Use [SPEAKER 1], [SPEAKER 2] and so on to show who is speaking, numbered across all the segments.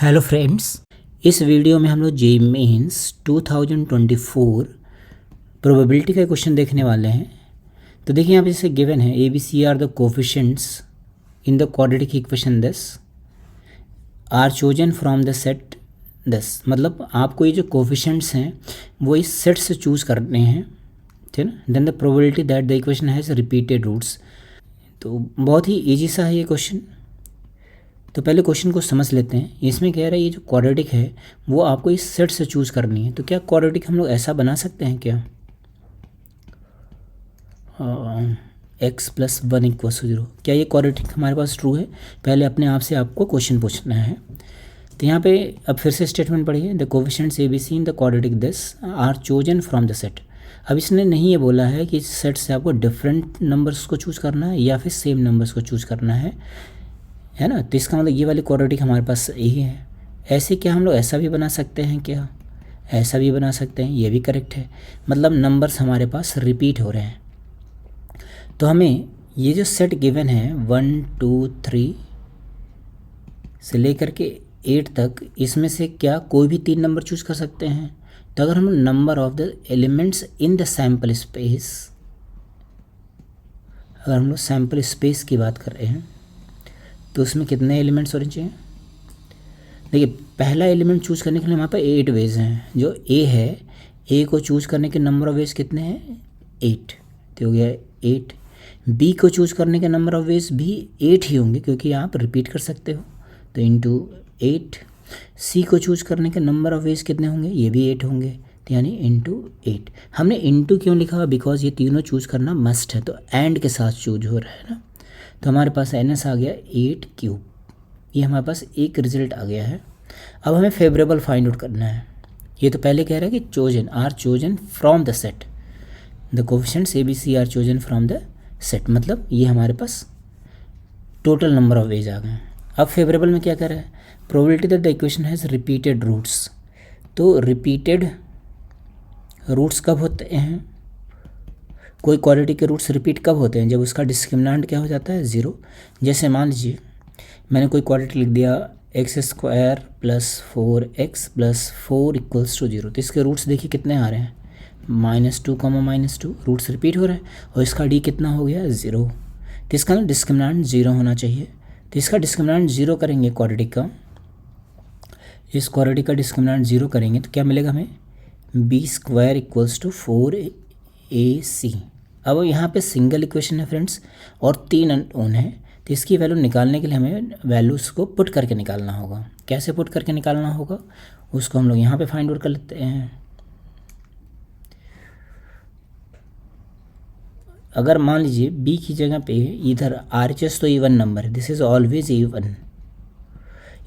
[SPEAKER 1] Hello friends, इस video में हम लोग जेईई मेंस 2024 प्रोबेबिलिटी का क्वेश्चन देखने वाले हैं। तो देखिए यहाँ पे जैसे गिवन है A B C are the coefficients in the quadratic equation this are chosen from the set this. मतलब आपको ये जो कोफिशिएंट्स हैं वो इस सेट से चूज़ करने हैं, ठीक है ना। Then the probability that the equation has repeated roots. तो बहुत ही ईजी सा है ये क्वेश्चन। तो पहले क्वेश्चन को समझ लेते हैं। इसमें कह रहा है ये जो क्वाड्रेटिक है वो आपको इस सेट से चूज़ करनी है। तो क्या क्वाड्रेटिक हम लोग ऐसा बना सकते हैं क्या, x+1 = 0? क्या ये क्वाड्रेटिक हमारे पास ट्रू है? पहले अपने आप से आपको क्वेश्चन पूछना है। तो यहाँ पे अब फिर से स्टेटमेंट पढ़िए, the coefficients A B C in the quadratic this are chosen from the set. अब इसने नहीं ये बोला है कि इस सेट से आपको डिफरेंट नंबर्स को चूज़ करना है या फिर सेम नंबर्स को चूज़ करना है ना। तो इसका मतलब ये वाली क्वाड्रेटिक हमारे पास यही है। ऐसे क्या हम लोग ऐसा भी बना सकते हैं क्या? ऐसा भी बना सकते हैं, ये भी करेक्ट है। मतलब नंबर्स हमारे पास रिपीट हो रहे हैं। तो हमें ये जो सेट गिवन है 1 2 3 से लेकर के 8 तक, इसमें से क्या कोई भी 3 नंबर चूज़ कर सकते हैं? तो अगर हम number of the elements in the sample space, अगर हम लोग सैम्पल स्पेस की बात कर रहे हैं तो उसमें कितने एलिमेंट्स होने चाहिए? देखिए, पहला एलिमेंट चूज़ करने के लिए हमारे पास 8 वेज हैं। जो ए है, ए को चूज़ करने के नंबर ऑफ वेज कितने हैं? 8। तो हो गया 8। बी को चूज़ करने के नंबर ऑफ वेज भी 8 ही होंगे क्योंकि आप रिपीट कर सकते हो, तो इंटू 8। सी को चूज़ करने के नंबर ऑफ वेज कितने होंगे? ये भी 8 होंगे, तो यानी इंटू 8। हमने इंटू क्यों लिखा? बिकॉज ये तीनों चूज़ करना मस्ट है, तो एंड के साथ चूज हो रहा है ना। तो हमारे पास NS आ गया 8³। ये हमारे पास एक रिजल्ट आ गया है। अब हमें फेवरेबल फाइंड आउट करना है। ये तो पहले कह रहा है कि chosen are chosen from the set, the coefficients A B C are chosen from the set. मतलब ये हमारे पास टोटल नंबर ऑफ वेज आ गए। अब फेवरेबल में क्या कर रहा है? Probability that the equation has repeated roots. तो रिपीटेड रूट्स कब होते हैं? कोई क्वाड्रेटिक के रूट्स रिपीट कब होते हैं? जब उसका डिस्क्रिमिनेंट क्या हो जाता है? 0। जैसे मान लीजिए मैंने कोई क्वाड्रेटिक लिख दिया x² + 4x + 4 = 0। तो इसके रूट्स देखिए कितने आ रहे हैं? -2, -2। रूट्स रिपीट हो रहे हैं और इसका डी कितना हो गया? 0। तो इसका ना डिस्क्रिमिनेंट 0 होना चाहिए। तो इसका डिस्क्रिमिनेंट 0 करेंगे क्वाड्रेटिक का, इस क्वाड्रेटिक का डिस्क्रिमिनेंट 0 करेंगे तो क्या मिलेगा हमें? b² = 4ac। अब यहाँ पे सिंगल इक्वेशन है फ्रेंड्स और 3 अननोन है, तो इसकी वैल्यू निकालने के लिए हमें वैल्यूज़ को पुट करके निकालना होगा। कैसे पुट करके निकालना होगा उसको हम लोग यहाँ पे फाइंड आउट कर लेते हैं। अगर मान लीजिए b की जगह पे इधर RHS तो इवन नंबर है, दिस इज़ ऑलवेज इवन।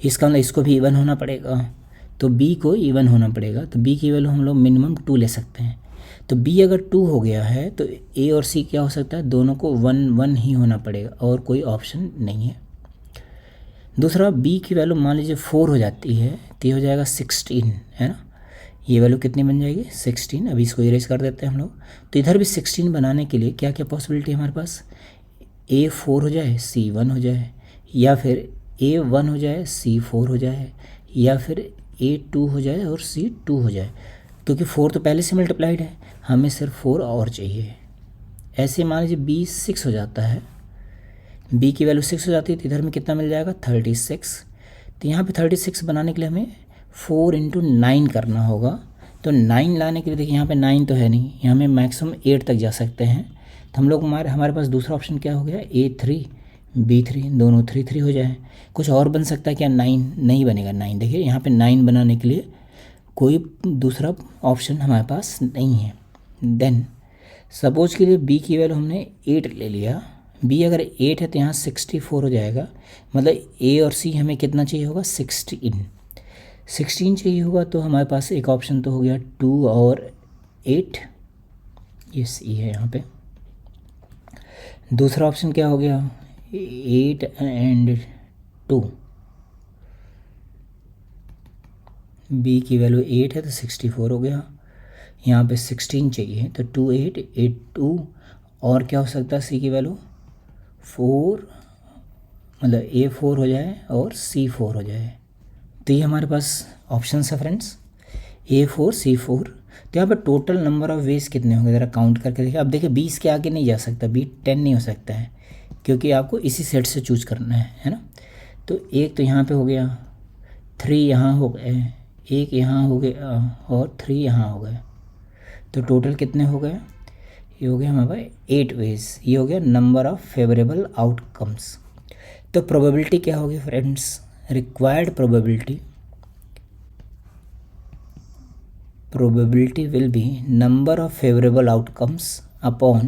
[SPEAKER 1] इसका मतलब इसको भी इवन होना पड़ेगा, तो b को इवन होना पड़ेगा। तो b की वैल्यू हम लोग मिनिमम 2 ले सकते हैं। तो b अगर 2 हो गया है तो a और c क्या हो सकता है? दोनों को 1 1 ही होना पड़ेगा और कोई ऑप्शन नहीं है। दूसरा, b की वैल्यू मान लीजिए 4 हो जाती है तो ये हो जाएगा 16, है ना। ये वैल्यू कितनी बन जाएगी? 16। अभी इसको इरेज कर देते हैं हम लोग। तो इधर भी 16 बनाने के लिए क्या क्या पॉसिबिलिटी है हमारे पास? a 4 हो जाए, c 1 हो जाए, या फिर a 1 हो जाए, c 4 हो जाए, या फिर a 2 हो जाए और c 2 हो जाए। क्योंकि 4 तो पहले से मल्टीप्लाइड है, हमें सिर्फ 4 और चाहिए। ऐसे मान लीजिए b 6 हो जाता है, b की वैल्यू 6 हो जाती है तो इधर में कितना मिल जाएगा? 36। तो यहाँ पे 36 बनाने के लिए हमें 4 × 9 करना होगा। तो 9 लाने के लिए देखिए यहाँ पे 9 तो है नहीं, यहाँ में मैक्सिमम 8 तक जा सकते हैं। तो हम लोग हमारे पास दूसरा ऑप्शन क्या हो गया? A3 B3, दोनों 3 3 हो जाए। कुछ और बन सकता है क्या? 9 नहीं बनेगा। 9 देखिए यहाँ पे 9 बनाने के लिए कोई दूसरा ऑप्शन हमारे पास नहीं है। देन सपोज के लिए b की वैल्यू हमने 8 ले लिया। b अगर 8 है तो यहाँ 64 हो जाएगा। मतलब a और c हमें कितना चाहिए होगा? 16 चाहिए होगा। तो हमारे पास एक ऑप्शन तो हो गया 2 और 8, ये c है यहाँ पे। दूसरा ऑप्शन क्या हो गया? 8 और 2। b की वैल्यू 8 है तो 64 हो गया। यहाँ पे 16 चाहिए तो 2 8 8 2, और क्या हो सकता है? c की वैल्यू 4, मतलब a 4 हो जाए और c 4 हो जाए। तो ये हमारे पास ऑप्शन है फ्रेंड्स, A4 C4। तो यहाँ पर टोटल नंबर ऑफ़ वेज कितने होंगे ज़रा काउंट करके देखिए। अब देखिए 20 के आगे नहीं जा सकता, 10 नहीं हो सकता है, क्योंकि आपको इसी सेट से चूज करना है ना। तो एक तो यहाँ पे हो गया, 3 यहाँ हो गए, एक यहाँ हो गया और 3 यहाँ हो गए। तो टोटल कितने हो गए, ये हो गया हमारे पास 8 वेज। ये हो गया नंबर ऑफ़ फेवरेबल आउटकम्स। तो प्रोबेबिलिटी क्या होगी friends, required probability will be number of favorable outcomes upon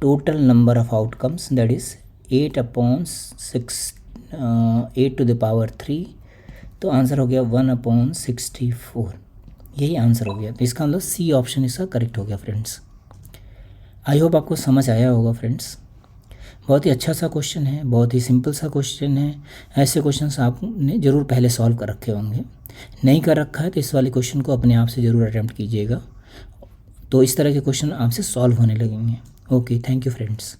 [SPEAKER 1] total number of outcomes, that is 8 upon 6 8 to the power 3। तो आंसर हो गया 1/64। यही आंसर हो गया। तो इसका मतलब सी ऑप्शन इसका करेक्ट हो गया फ्रेंड्स। आई होप आपको समझ आया होगा फ्रेंड्स। बहुत ही अच्छा सा क्वेश्चन है, बहुत ही सिंपल सा क्वेश्चन है। ऐसे क्वेश्चंस आपने ज़रूर पहले सॉल्व कर रखे होंगे, नहीं कर रखा है तो इस वाले क्वेश्चन को अपने आप से ज़रूर अटेम्प्ट कीजिएगा, तो इस तरह के क्वेश्चन आपसे सॉल्व होने लगेंगे। Okay, thank you friends.